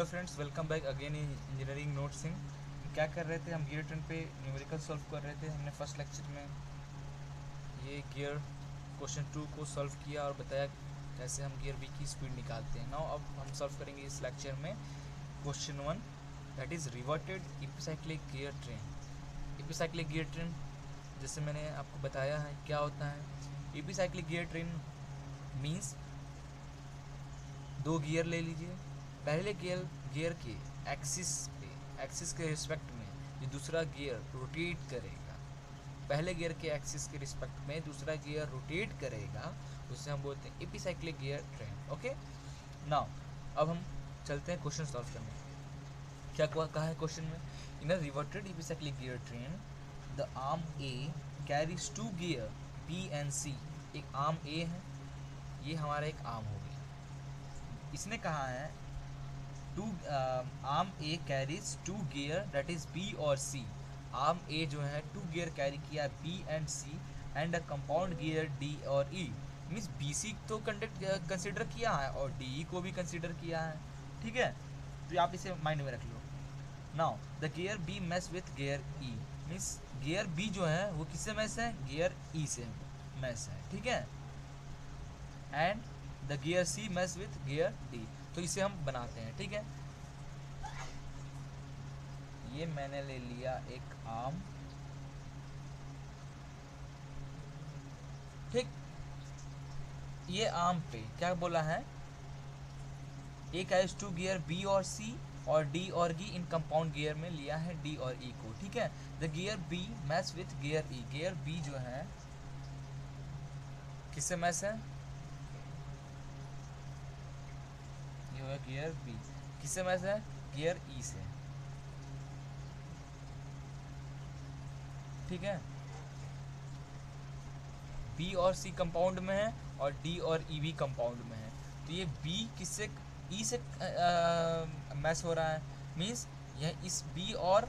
Hello friends, welcome back again in engineering नोट्सिंग। क्या कर रहे थे? हम गियर ट्रेन पे न्यूमेरिकल सॉल्व कर रहे थे। हमने फर्स्ट लेक्चर में ये गियर क्वेश्चन 2 को सॉल्व किया और बताया कैसे हम गियर बी की स्पीड निकालते हैं। नाउ अब हम सॉल्व करेंगे इस लेक्चर में question 1, that is reverted epicyclic gear train. Epicyclic gear train जैसे मैंने आपको बताया है क्या होता है। एपिसाइक्लिक गियर ट्रेन मीन्स दो गियर ले लीजिए। पहले गियर के एक्सिस के रिस्पेक्ट में ये दूसरा गियर रोटेट करेगा। पहले गियर के एक्सिस के रिस्पेक्ट में दूसरा गियर रोटेट करेगा, उसे हम बोलते हैं epicyclic gear train. Okay, now अब हम चलते हैं क्वेश्चन सॉल्व करने। क्या कहा है क्वेश्चन में? In a reverted epicyclic gear train the arm A carries two gear B and C. एक आर्म ए है, ये हमारा एक आर्म हो गया। इसने कहा है two arm A carries two gear that is B और सी। आर्म ए जो है टू गियर कैरी किया B and C and a compound gear D और ई। मीन्स बी सी तो कंसिडर किया है और डी ई को भी कंसिडर किया है। ठीक है, तो आप इसे माइंड में रख लो। Now the gear B match with gear E. Means gear B जो है वो किससे मैच है? गियर ई से मैच है। ठीक है, and the gear C match with gear D. तो इसे हम बनाते हैं। ठीक है, ये मैंने ले लिया एक आर्म। ठीक, ये आर्म पे क्या बोला है? ए कैरीज टू गियर बी और सी और डी और ई इन कंपाउंड गियर में लिया है डी और ई को। ठीक है, the gear B match with gear E. Gear B जो है किससे मैच है? ये होगा गियर बी। किससे मैच है? गियर ई से। ठीक है, बी और सी कंपाउंड में है और डी और ई भी कंपाउंड में है। तो ये बी किससे? ई से मैच हो रहा है। मीन्स यह इस बी और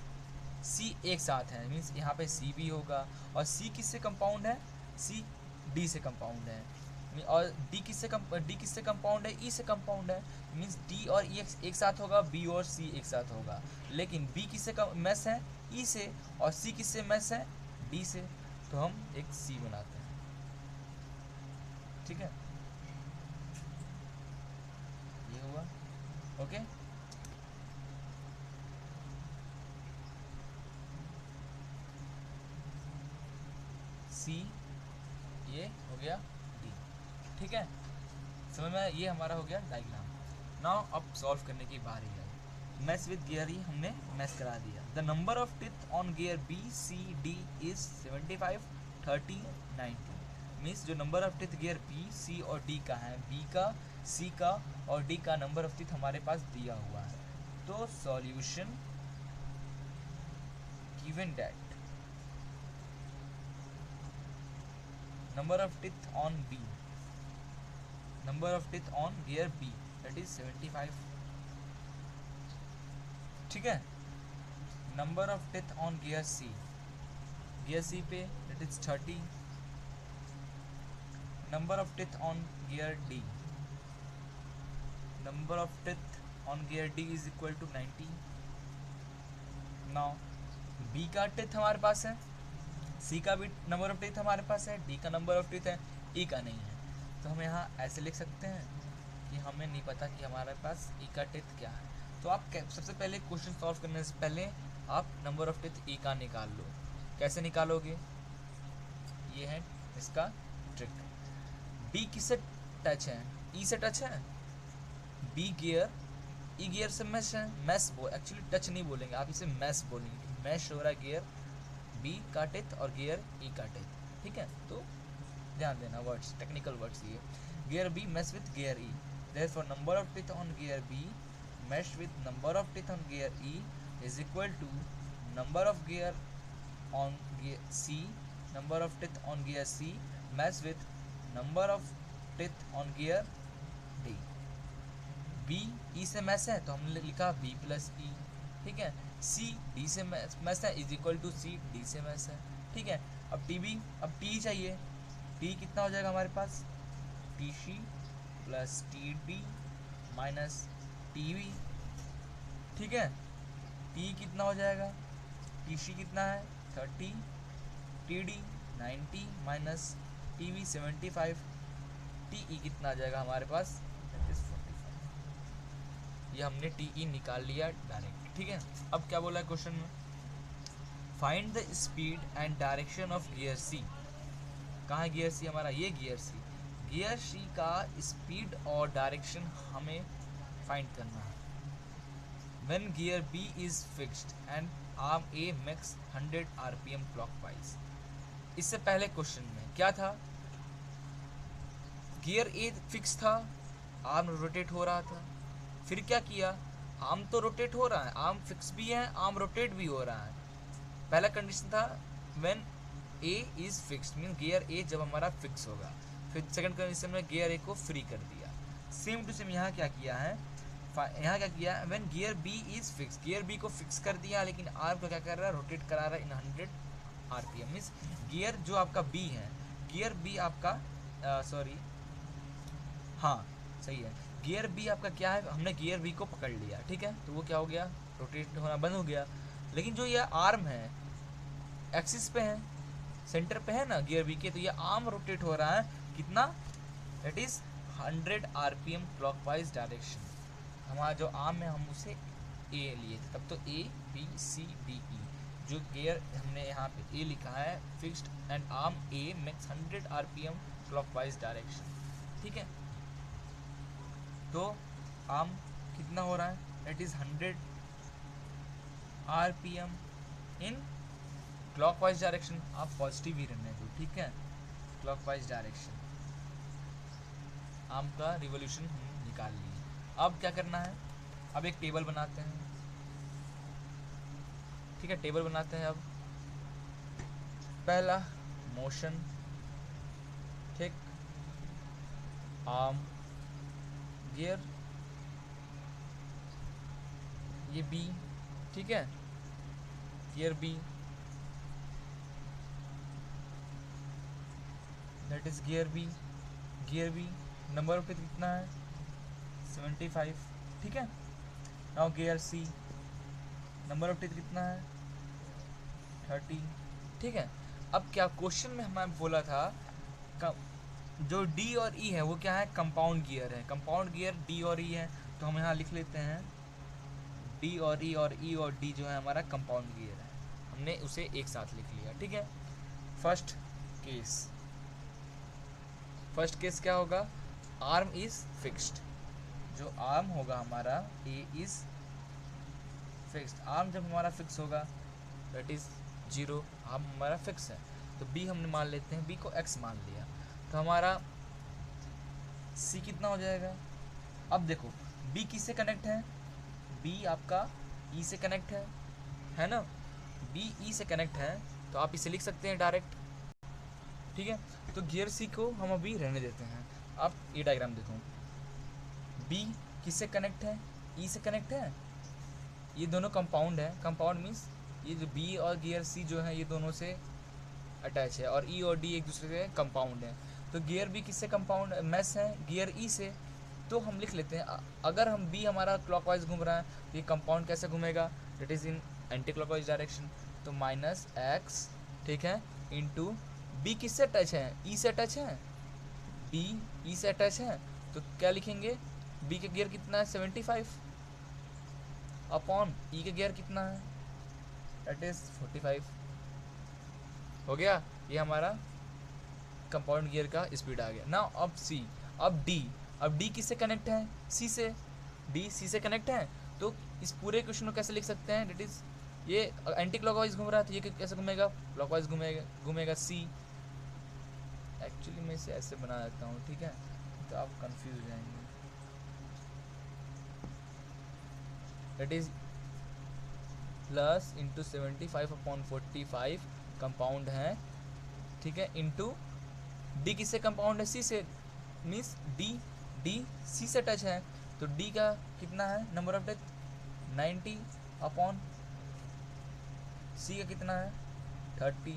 सी एक साथ है। मीन्स यहाँ पे सी भी होगा। और सी किससे कंपाउंड है? सी डी से कंपाउंड है। और डी किससे कंपाउंड है? ई से कंपाउंड है। मीन्स डी और ई एक साथ होगा, बी और सी एक साथ होगा। लेकिन बी किससे मैच है? ई से। और सी किससे मैच है? डी से। तो हम एक सी बनाते हैं। ठीक है, ये हुआ। ओके, सी ये हो गया डी। ठीक है, समझ में? ये हमारा हो गया डायग्राम। नाउ अब सॉल्व करने की बारी है। मैच विद गियर ई हमने मैच करा दिया। The number of teeth on gear B C D is 75, 30, 90। Means जो number of teeth gear B C और डी का है, बी का, सी का और डी का नंबर ऑफ टिथ हमारे पास दिया हुआ है। तो solution given that number of teeth on B, number of teeth on gear B that is 75. ठीक है, number of teeth on gear C पे that is 30, number of teeth on gear D, number of teeth on gear D is equal to 90. now B का teeth हमारे पास है, सी का भी number of teeth हमारे पास है, डी का नंबर ऑफ टीथ है, ई का नहीं है। तो हम यहाँ ऐसे लिख सकते हैं कि हमें नहीं पता कि हमारे पास ई का टीथ क्या है। तो आप सबसे पहले क्वेश्चन सॉल्व करने से पहले आप नंबर ऑफ टीथ ई का निकाल लो। कैसे निकालोगे? ये है इसका ट्रिक। बी किससे टच है? ई से टच है। बी गियर ई गियर से मैश है। मैश एक्चुअली टच नहीं बोलेंगे आप, इसे मैश बोलेंगे। मैश हो रहा है गियर बी का टेथ और गियर ई का टेथ। ठीक है, तो ध्यान देना वर्ड्स, टेक्निकल वर्ड्स ये। Gear B match with gear E, therefore number of teeth on gear B match with number of teeth on gear E is equal to number of gear on gear C, number of teeth on gear C match with number of teeth on gear D. B E से match है तो हमने लिखा B plus E. ठीक है, C D से match है is equal to C D से मैच है। ठीक है, अब टी चाहिए। टी कितना हो जाएगा हमारे पास? T C plus T D minus T V ठीक है। टी कितना हो जाएगा, टी सी कितना है 30, T D 90 minus T we 75, T E कितना आ जाएगा हमारे पास, दैट इज 45। ये हमने टी ई निकाल लिया डायरेक्ट, ठीक है। अब क्या बोला है क्वेश्चन में, find the speed and direction of gear C. कहाँ है गियर सी हमारा, ये गियर सी। गियर सी का स्पीड और डायरेक्शन हमें फाइंड करना है। When gear B is fixed and arm A makes 100 RPM clockwise. इससे पहले क्वेश्चन में क्या था, गियर ए फिक्स था, आर्म रोटेट हो रहा था। फिर क्या किया, आर्म तो रोटेट हो रहा है, आर्म फिक्स भी है, आर्म रोटेट भी हो रहा है। पहला कंडीशन था when A is fixed, mean gear ए जब हमारा फिक्स होगा। फिर सेकंड कंडीशन में गियर ए को फ्री कर दिया। सेम टू सेम यहाँ क्या किया है, यहाँ क्या किया, when gear B is fix, gear B को फिक्स कर दिया, लेकिन आर्म को क्या कर रहा है, रोटेट करा रहा है इन 100 आरपीएम। मीन्स गियर जो आपका बी है, गियर बी आपका सॉरी हाँ सही है, गियर बी आपका क्या है, हमने गियर बी को पकड़ लिया, ठीक है, तो वो क्या हो गया, रोटेट होना बंद हो गया। लेकिन जो ये आर्म है एक्सिस पे है, सेंटर पे है ना गियर बी के, तो ये आर्म रोटेट हो रहा है कितना, that is 100 RPM clockwise direction. हमारा जो आर्म है हम उसे ए लिए थे, तब तो A B C D E, जो गियर हमने यहाँ पे ए लिखा है fixed and arm A makes 100 RPM clockwise direction, ठीक है। तो आर्म कितना हो रहा है, that is 100 RPM in clockwise direction. आप पॉजिटिव ही रहने दो, ठीक है, क्लॉकवाइज डायरेक्शन। आर्म का रिवोल्यूशन हम निकाल लिए। अब क्या करना है, अब एक टेबल बनाते हैं, ठीक है, टेबल बनाते हैं। अब पहला मोशन, ठीक, आर्म, गियर, ये बी, ठीक है, gear B, that is gear B, gear B number of कितना है 75, ठीक है। Now gear C number of teeth कितना है 30, ठीक है। अब क्या क्वेश्चन में हमें बोला था जो डी और ई है वो क्या है, कंपाउंड गियर है। कंपाउंड गियर डी और ई है, तो हम यहाँ लिख लेते हैं डी और ई और डी जो है हमारा कंपाउंड गियर है, हमने उसे एक साथ लिख लिया, ठीक है। फर्स्ट केस क्या होगा, आर्म इज फिक्स्ड, जो आर्म होगा हमारा ए इज फिक्स्ड। आर्म जब हमारा फिक्स होगा दैट इज 0, आर्म हमारा फिक्स है, तो बी हमने मान लेते हैं, बी को एक्स मान लिया, तो हमारा सी कितना हो जाएगा। अब देखो बी किससे कनेक्ट है, बी आपका ई से कनेक्ट है ना, बी ई से कनेक्ट है, तो आप इसे लिख सकते हैं डायरेक्ट, ठीक है। तो गियर सी को हम अभी रहने देते हैं। आप ये डायग्राम देखो, बी किससे कनेक्ट है, ई से कनेक्ट है, ये दोनों कंपाउंड है। कंपाउंड मीन्स ये जो बी और गियर सी जो है ये दोनों से अटैच है, और ई और डी एक दूसरे से कंपाउंड है। तो गियर बी किससे कंपाउंड मैस है, गियर ई से, तो हम लिख लेते हैं अगर हम बी हमारा क्लॉकवाइज घूम रहा है तो ये कंपाउंड कैसे घूमेगा, that is in anti clockwise direction, तो माइनस एक्स, ठीक है, इंटू बी किससे टच है, ई से टच है, बी ई से टच है, तो क्या लिखेंगे, बी का गियर कितना है 75 अपॉन ई का गियर कितना है दैट इज 45, हो गया। ये हमारा कंपाउंड गियर का स्पीड आ गया ना। अब सी, अब डी किससे कनेक्ट है, सी से, डी सी से कनेक्ट है, तो इस पूरे क्वेश्चन को कैसे लिख सकते हैं, दैट इज ये एंटी क्लॉकवाइज घूम रहा है तो ये कैसे घूमेगा, क्लॉकवाइज घूमेगा सी। एक्चुअली मैं इसे ऐसे बना देता हूँ, ठीक है, तो आप कंफ्यूज हो जाएंगे, that is plus into 75 upon 45 compound है, ठीक है, इंटू डी किससे कंपाउंड है, सी से, मीन्स डी सी से टच है, तो डी का कितना है नंबर ऑफ डेथ 90 अपॉन सी का कितना है 30,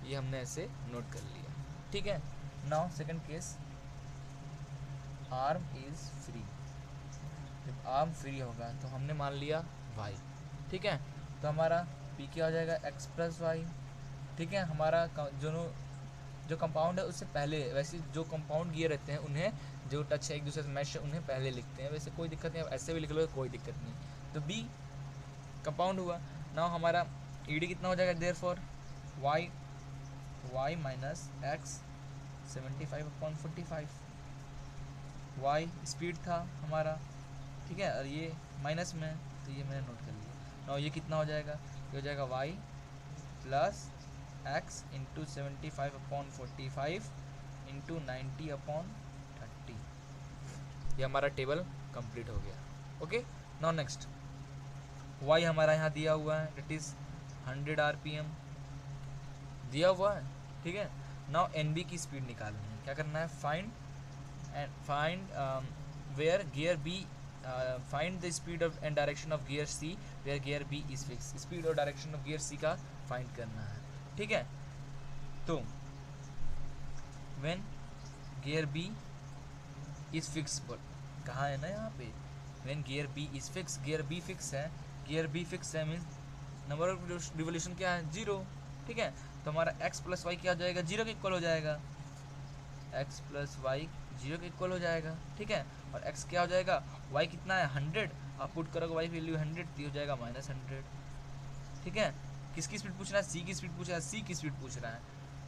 ये हमने ऐसे नोट कर लिया, ठीक है। Now second case, arm is free, जब आर्म फ्री होगा तो हमने मान लिया y, ठीक है। तो हमारा p क्या हो जाएगा x प्लस वाई, ठीक है। हमारा जो कंपाउंड है उससे पहले, वैसे जो कंपाउंड गियर रहते हैं उन्हें जो टच है एक दूसरे से मैश है उन्हें पहले लिखते हैं, वैसे कोई दिक्कत नहीं, ऐसे भी लिख लो कोई दिक्कत नहीं। तो b कंपाउंड हुआ। नाउ हमारा ed कितना हो जाएगा, therefore y minus x 75/45, y speed था हमारा, ठीक है, और ये माइनस में, तो ये मैंने नोट कर लिया। नाउ ये कितना हो जाएगा, ये हो जाएगा y plus x into 75/45 into 90/30। ये हमारा टेबल कंप्लीट हो गया। ओके, नाउ नेक्स्ट y हमारा यहाँ दिया हुआ है, इट इज़ 100 RPM दिया हुआ है, ठीक है। नाउ NB की स्पीड निकालनी है, क्या करना है, find where gear B, find the speed of and direction of gear C where gear B is fix. Speed और डायरेक्शन ऑफ गियर C का फाइंड करना है, ठीक है। तो when gear B is fix, कहाँ है ना यहाँ पे, when gear B is fix, gear B fix है, गियर B फिक्स है मीन्स नंबर ऑफ रिवोल्यूशन क्या है, 0, ठीक है। तो हमारा x प्लस वाई क्या हो जाएगा, 0 के इक्वल हो जाएगा, x प्लस वाई 0 के इक्वल हो जाएगा, ठीक है। और x क्या हो जाएगा, y कितना है 100, आप पुट करोगे y वैल्यू 100 तो हो जाएगा -100, ठीक है। किसकी स्पीड पूछ रहा है, c की स्पीड पूछ रहा है, c की स्पीड पूछ रहा है।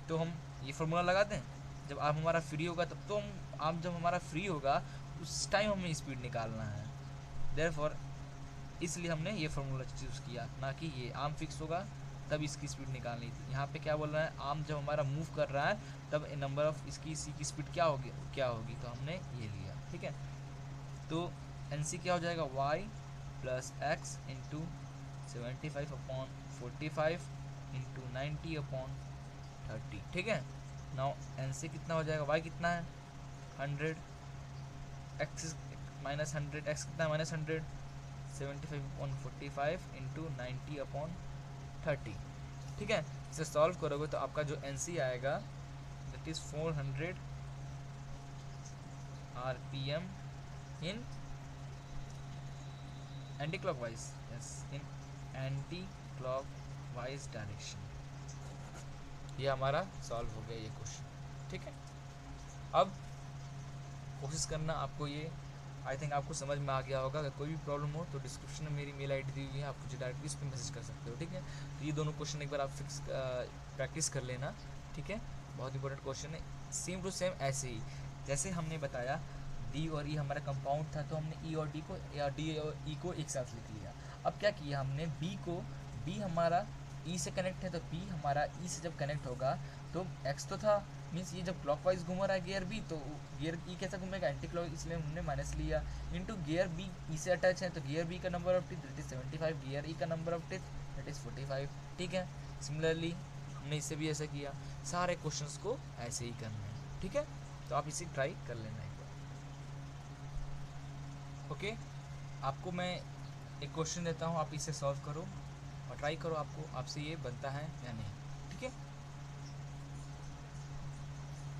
तो हम ये फार्मूला लगाते हैं, जब आप हमारा फ्री होगा तब तो आप जब हमारा फ्री होगा उस टाइम हमें स्पीड निकालना है, देयरफॉर इसलिए हमने ये फार्मूला चूज़ किया, ना कि ये आर्म फिक्स होगा तब इसकी स्पीड निकालनी थी। यहाँ पे क्या बोल रहा है, आर्म जब हमारा मूव कर रहा है तब नंबर ऑफ इसकी सी की स्पीड क्या होगी, तो हमने ये लिया, ठीक है। तो NC क्या हो जाएगा, y plus x into 75/45 into 90/30, ठीक है। नाउ NC कितना हो जाएगा, y कितना है 100, x माइनस 100, x कितना है -100, 75/45 इंटू 90/30, ठीक है। इसे सॉल्व करोगे तो आपका जो NC आएगा that is 400 RPM in anti clockwise, yes, in anti clockwise direction. ये हमारा सॉल्व हो गया ये क्वेश्चन, ठीक है। अब कोशिश करना आपको ये, आई थिंक आपको समझ में आ गया होगा। अगर कोई भी प्रॉब्लम हो तो डिस्क्रिप्शन में मेरी मेल ID दी हुई है, आप मुझे डायरेक्टली उस पर मैसेज कर सकते हो, ठीक है। तो ये दोनों क्वेश्चन एक बार आप फिक्स प्रैक्टिस कर लेना, ठीक है। बहुत इंपॉर्टेंट क्वेश्चन है, सेम टू सेम ऐसे ही जैसे हमने बताया D और E हमारा कंपाउंड था, तो हमने E और D को या D और E को एक साथ लिख लिया। अब क्या किया हमने, B हमारा E से कनेक्ट है, तो B हमारा E से जब कनेक्ट होगा तो x तो था, मीन्स ये जब क्लॉकवाइज घूम रहा है गियर B, तो गियर E कैसा घूमेगा, एंटी क्लॉक, इसलिए हमने माइनस लिया, इनटू गियर B E से अटैच है, तो गियर B का number of teeth that is 75, gear E का number of teeth that is 45, ठीक है। सिमिलरली हमने इससे भी ऐसा किया, सारे क्वेश्चंस को ऐसे ही करना है, ठीक है। तो आप इसे ट्राई कर लेना एक बार, ओके। आपको मैं एक क्वेश्चन देता हूँ, आप इसे सॉल्व करो और ट्राई करो आपको आपसे ये बनता है या नहीं, ठीक है।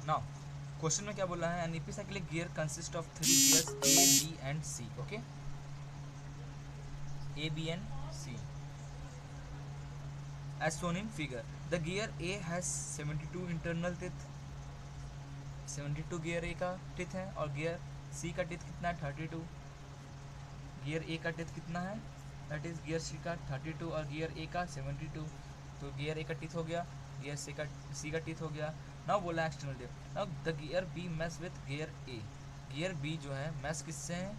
नाउ क्वेश्चन में क्या बोला है, an epicyclic gear consist of 3 gears A, B and C, okay, A, B and C as shown in figure. The gear A has 72 internal teeth, 72 gear A का टिथ है, और गियर C का teeth कितना है 32, gear A का teeth कितना है that is gear C का 32 और गियर A का 72, तो गियर A का टिथ हो गया, गियर C का टिथ हो गया। नाउ बोला external tip, now the gear B mesh with gear A, gear B जो है मैस किससे है,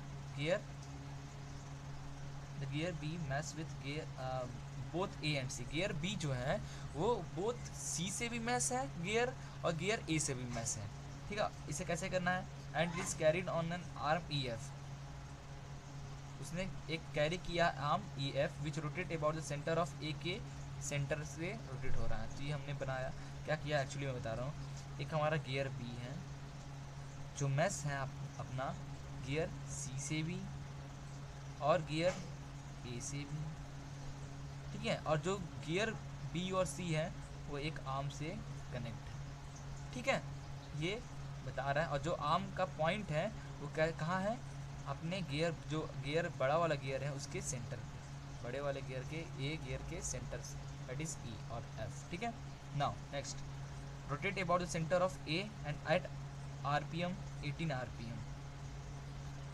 the gear B mesh with gear both A and C, gear B जो है वो बोथ C से भी मैस है गियर और गियर A से भी मैस है, ठीक है। इसे कैसे करना है, and is carried on an arm EF, उसने एक कैरी किया arm EF which rotate about the centre of A के सेंटर से रोटेट हो रहा है। तो ये हमने बनाया, क्या किया एक्चुअली मैं बता रहा हूँ, एक हमारा गियर B है जो मैस है अपना गियर C से भी और गियर A से भी, ठीक है, और जो गियर B और C है वो एक आर्म से कनेक्ट है, ठीक है, ये बता रहा है। और जो आर्म का पॉइंट है वो क्या कहाँ है, अपने गियर, जो गियर बड़ा वाला गियर है उसके सेंटर पे, बड़े वाले गियर के ए गियर के सेंटर से, दैट इज ई और एफ, ठीक है। Now next, rotate about the centre of A and at RPM 18 RPM.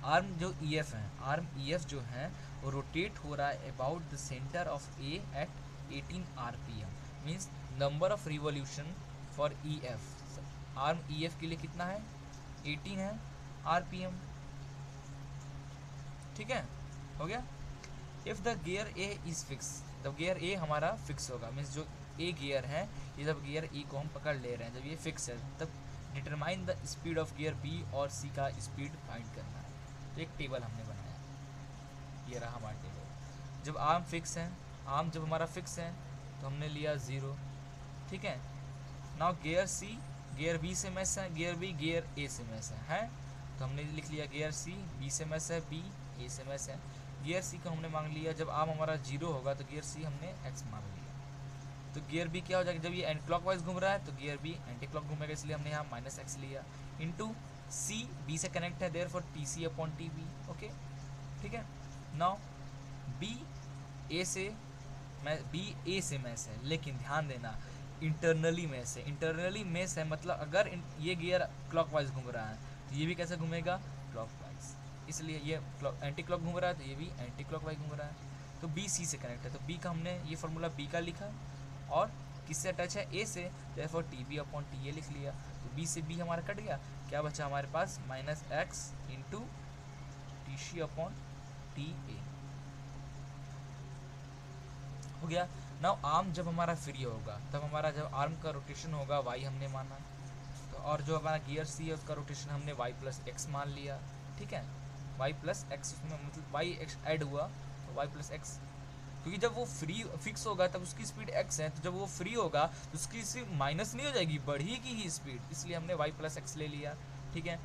Arm जो ई एफ है, आर्म ई एफ जो है वो रोटेट हो रहा है about the centre of A at 18 RPM, means number of revolution for E F. Arm E F के लिए कितना है, 18 है आरपीएम, ठीक है, हो गया। If the gear A is fix, जब गियर ए हमारा फिक्स होगा, मीन्स जो ए गियर है, ये जब गियर ई को हम पकड़ ले रहे हैं, जब ये फिक्स है, तब determine the speed of gear B और सी का स्पीड फाइंड करना है। तो एक टेबल हमने बनाया, ये रहा हमारा टेबल। जब आर्म फिक्स है, आर्म जब हमारा फिक्स है तो हमने लिया 0, ठीक है। Now gear C, gear B से मैच है, गियर बी गियर ए से मैच है, तो हमने लिख लिया गियर सी बी से मैच है, बी ए से मैच है। गियर सी को हमने मांग लिया, जब आर्म हमारा 0 होगा तो गियर सी हमने एक्स मांग लिया। तो गियर बी क्या हो जाएगा, जब ये एंटी क्लॉकवाइज घूम रहा है तो गियर बी एंटी क्लॉक घूमेगा, इसलिए हमने यहाँ माइनस एक्स लिया। इंटू सी बी से कनेक्ट है, therefore T C upon T B, okay, ठीक है। नाउ बी ए से मैच है, लेकिन ध्यान देना इंटरनली मैच है, इंटरनली मैच है मतलब अगर ये गियर क्लॉकवाइज घूम रहा है तो ये भी कैसे घूमेगा, क्लॉकवाइज, इसलिए ये एंटी क्लॉक घूम रहा है तो ये भी एंटी क्लॉकवाइज घूम रहा है। तो बी सी से कनेक्ट है, तो बी का हमने ये फार्मूला बी का लिखा, और किससे अटैच है, ए से, therefore T B upon T A लिख लिया। तो बी से बी हमारा कट गया, क्या बचा हमारे पास, minus x into T C upon T A, हो गया। नाउ आर्म जब हमारा फ्री होगा, तब हमारा जब आर्म का रोटेशन होगा वाई हमने माना, तो और जो हमारा गियर सी है उसका रोटेशन हमने वाई प्लस एक्स मान लिया, ठीक है। वाई प्लस एक्स, उसमें मतलब वाई एक्स ऐड हुआ तो वाई प्लस एक्स, क्योंकि जब वो फ्री फिक्स होगा तब उसकी स्पीड एक्स है, तो जब वो फ्री होगा तो उसकी स्पीड माइनस नहीं हो जाएगी, बढ़ेगी ही स्पीड, इसलिए हमने वाई प्लस एक्स ले लिया, ठीक है।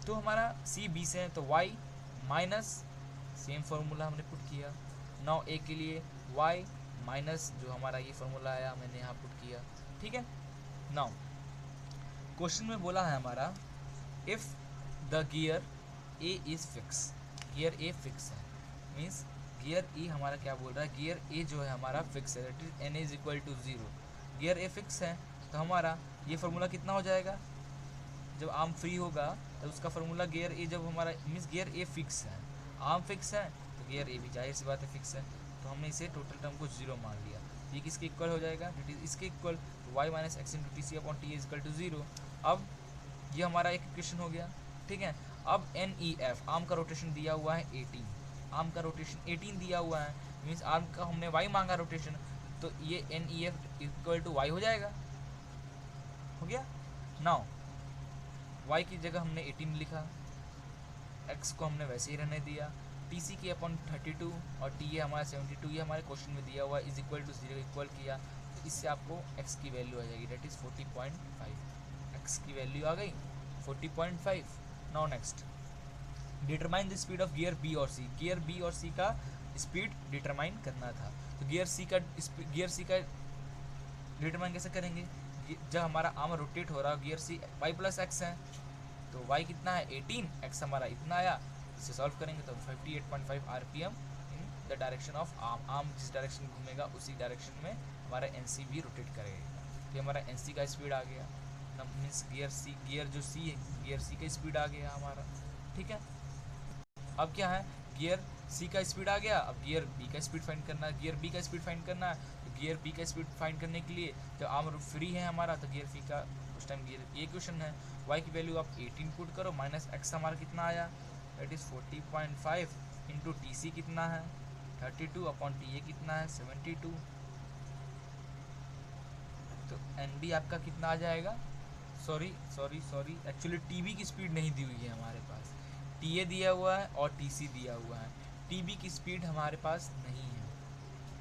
तो हमारा सी बी से है तो वाई माइनस, सेम फार्मूला हमने पुट किया। नाउ ए के लिए वाई माइनस जो हमारा ये फार्मूला आया मैंने यहाँ पुट किया, ठीक है। नाउ क्वेश्चन में बोला है हमारा, if the gear A is fix, gear A fix है, मीन्स गियर ई हमारा क्या बोल रहा है, गियर ए जो है हमारा फिक्स है, that is N is equal to 0। Gear A fix है तो हमारा ये फार्मूला कितना हो जाएगा, जब आर्म फ्री होगा तो उसका फार्मूला गियर ए, जब हमारा मीन्स गियर ए फिक्स है, आर्म फिक्स है तो गियर ए भी जाहिर सी बात है फिक्स है, तो हमने इसे टोटल टर्म को 0 मान लिया। ये किसके इक्वल हो जाएगा, इट इज इसके equal, y minus x into T C upon T is equal to 0। अब ये हमारा एक इक्वेशन हो गया, ठीक है। अब एन ई एफ, आर्म का रोटेशन दिया हुआ है 18, आर्म का रोटेशन 18 दिया हुआ है, मीन्स आर्म का हमने वाई मांगा रोटेशन, तो ये N E F equal to y हो जाएगा, हो गया। नाउ वाई की जगह हमने 18 लिखा, एक्स को हमने वैसे ही रहने दिया, टी सी की अपॉन 32 और टी ए हमारा 72, ये हमारे क्वेश्चन में दिया हुआ इज इक्वल टू 0 इक्वल किया, तो इससे आपको एक्स की वैल्यू आ जाएगी, डेट इज़ 40.5, एक्स की वैल्यू आ गई 40.5। Now next, determine the speed of gear B और सी, गियर बी और सी का स्पीड डिटरमाइन करना था, तो गियर सी का डिटरमाइन कैसे करेंगे, जब हमारा आर्म रोटेट हो रहा, gear C y plus x है, तो वाई कितना है 18, एक्स हमारा इतना आया, इसे सॉल्व करेंगे तो 58.5 RPM in the direction of arm, arm जिस डायरेक्शन घूमेगा उसी डायरेक्शन में हमारा एनसी भी रोटेट करेगा, तो हमारा एनसी का स्पीड आ गया, मीन्स गियर जो सी है, गियर सी का स्पीड आ गया हमारा, ठीक है। अब क्या है, गियर सी का स्पीड आ गया, अब गियर बी का स्पीड फाइंड करना है, गियर बी का स्पीड फाइंड करना है, तो गियर बी का स्पीड फाइंड करने के लिए जब आर्म फ्री है हमारा तो गियर बी का उस टाइम गियर, ये क्वेश्चन है, वाई की वैल्यू आप 18 पुट करो, माइनस एक्स हमारा कितना आया, that is 40.5 into T C कितना है 32 अपॉन टी ए कितना है 72, तो एन बी आपका कितना आ जाएगा, सॉरी एक्चुअली टी बी की स्पीड नहीं दी हुई है हमारे पास, टी ए दिया हुआ है और टी सी दिया हुआ है, टी बी की स्पीड हमारे पास नहीं है,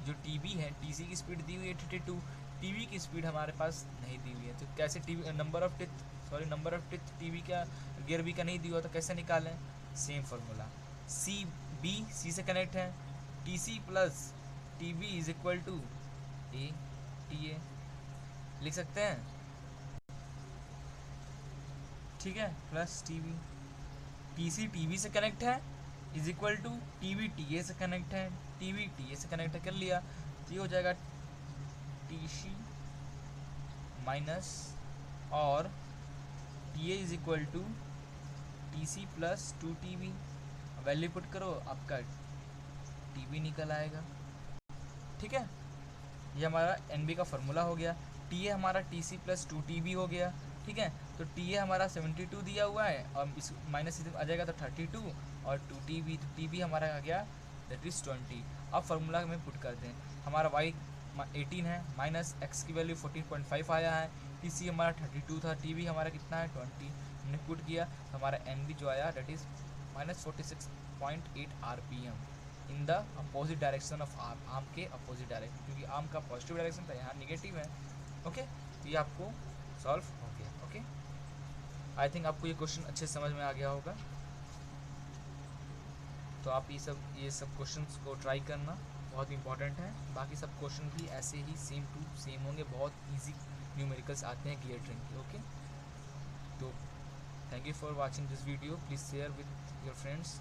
जो टी बी है टी सी की स्पीड दी हुई है 32, टी बी की स्पीड हमारे पास नहीं दी हुई है, तो कैसे T B number of teeth T B का गियर बी का नहीं दिया हुआ तो कैसे निकालें, same formula, C B C से कनेक्ट है, T C plus T B is equal to A T A लिख सकते हैं, ठीक है, plus T B, T C T B से कनेक्ट है is equal to T V T A से कनेक्ट है, टी वी टी ए से कनेक्ट कर लिया तो ये हो जाएगा टी सी माइनस और T A is equal to T C plus two T V. Value put करो, आपका टी वी निकल आएगा। ठीक है, ये हमारा एन बी का फार्मूला हो गया। टी ए हमारा T C plus two T B हो गया। ठीक है, तो टी ए हमारा 72 दिया हुआ है और इस माइनस आ जाएगा तो 32 और टू टी बी हमारा आ गया दैट इज़ 20। अब फार्मूला में पुट कर दें, हमारा वाई 18 है माइनस एक्स की वैल्यू 14.5 आया है, टी सी हमारा 32 था, टी बी हमारा कितना है 20, हमने पुट किया तो हमारा एन बी जो आया that is minus 46.8 RPM in the opposite direction of arm, arm के अपोजिट डायरेक्शन, क्योंकि आर्म का पॉजिटिव डायरेक्शन था, यहाँ नेगेटिव है। ओके, तो ये आपको सॉल्व हो गया। ओके, आई थिंक आपको ये क्वेश्चन अच्छे समझ में आ गया होगा। तो आप ये सब क्वेश्चंस को ट्राई करना, बहुत इंपॉर्टेंट है। बाकी सब क्वेश्चन भी ऐसे ही सेम टू सेम होंगे, बहुत इजी न्यूमेरिकल्स आते हैं गियर ट्रेन के। ओके, तो thank you for watching this video, please share with your friends.